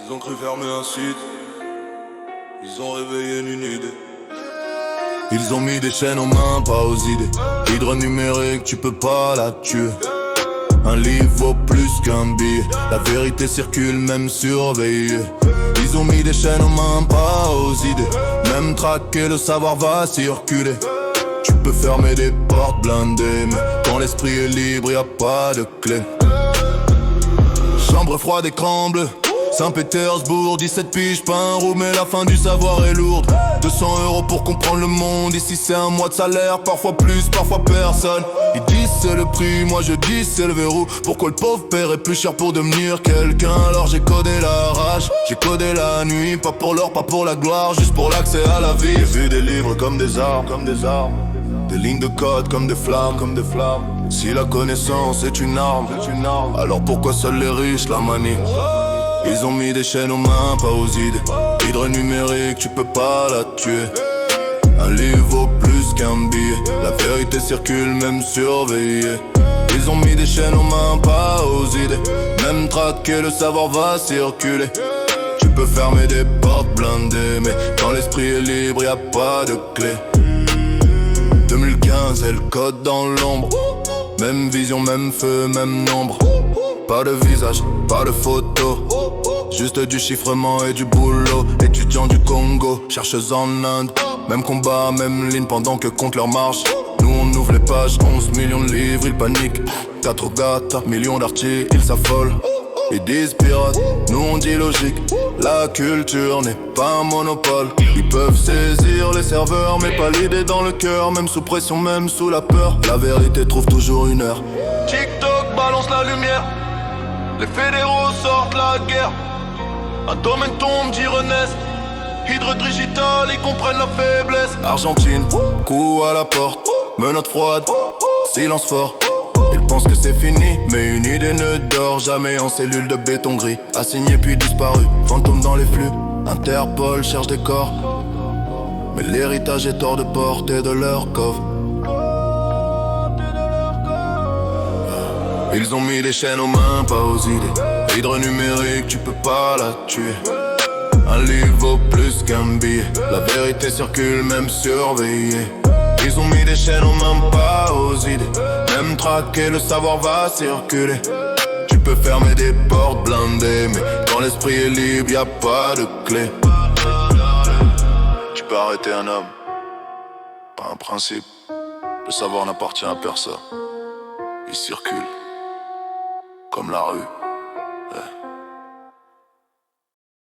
Ils ont cru fermer un site, ils ont réveillé une idée. Ils ont mis des chaînes aux mains, pas aux idées. Hydre numérique, tu peux pas la tuer. Un livre vaut plus qu'un billet. La vérité circule, même surveillée. Ils ont mis des chaînes aux mains, pas aux idées. Même traqué, le savoir va circuler. Tu peux fermer des portes blindées, mais quand l'esprit est libre, y a pas de clé. Chambre froide, écran bleu, Saint-Pétersbourg, 17 piges, pas un roux, mais la fin du savoir est lourde. 200 € pour comprendre le monde, ici c'est un mois de salaire, parfois plus, parfois personne. Ils disent c'est le prix, moi je dis c'est le verrou. Pourquoi le pauvre paierait plus cher pour devenir quelqu'un? Alors j'ai codé la rage, j'ai codé la nuit, pas pour l'or, pas pour la gloire, juste pour l'accès à la vie. J'ai vu des livres comme des armes, des lignes de code comme des flammes, Si la connaissance est une arme, alors pourquoi seuls les riches la manient? Ils ont mis des chaînes aux mains, pas aux idées. Hydre numérique, tu peux pas la tuer. Un livre vaut plus qu'un billet. La vérité circule, même surveillée. Ils ont mis des chaînes aux mains, pas aux idées. Même traqué, le savoir va circuler. Tu peux fermer des portes blindées, mais quand l'esprit est libre, y a pas de clé. 2015 et le code dans l'ombre. Même vision, même feu, même nombre. Pas de visage, pas de photo. Juste du chiffrement et du boulot. Étudiant du Congo, chercheuse en Inde. Même combat, même ligne pendant que compte leur marche. Nous on ouvre les pages, 11 millions de livres, ils paniquent. 4 gata, millions d'articles, ils s'affolent. Ils disent pirates, nous on dit logique. La culture n'est pas un monopole. Ils peuvent saisir les serveurs, mais pas l'idée dans le cœur. Même sous pression, même sous la peur, la vérité trouve toujours une heure. TikTok balance la lumière. Les fédéraux sortent la guerre. Un domaine tombe, dit renaissent. Hydre digital, ils comprennent la faiblesse. Argentine, coup à la porte. Menottes froides, silence fort. Ils pensent que c'est fini, mais une idée ne dort jamais en cellule de béton gris. Assigné puis disparu, fantôme dans les flux. Interpol cherche des corps, mais l'héritage est hors de portée de leur coffre. Ils ont mis des chaînes aux mains, pas aux idées. Hydre numérique, tu peux pas la tuer. Un livre vaut plus qu'un billet. La vérité circule, même surveillée. Ils ont mis des chaînes aux mains, pas aux idées. Même traqué, le savoir va circuler. Tu peux fermer des portes blindées, mais quand l'esprit est libre, y a pas de clé. Tu peux arrêter un homme, pas un principe. Le savoir n'appartient à personne. Il circule, comme la rue. Ouais.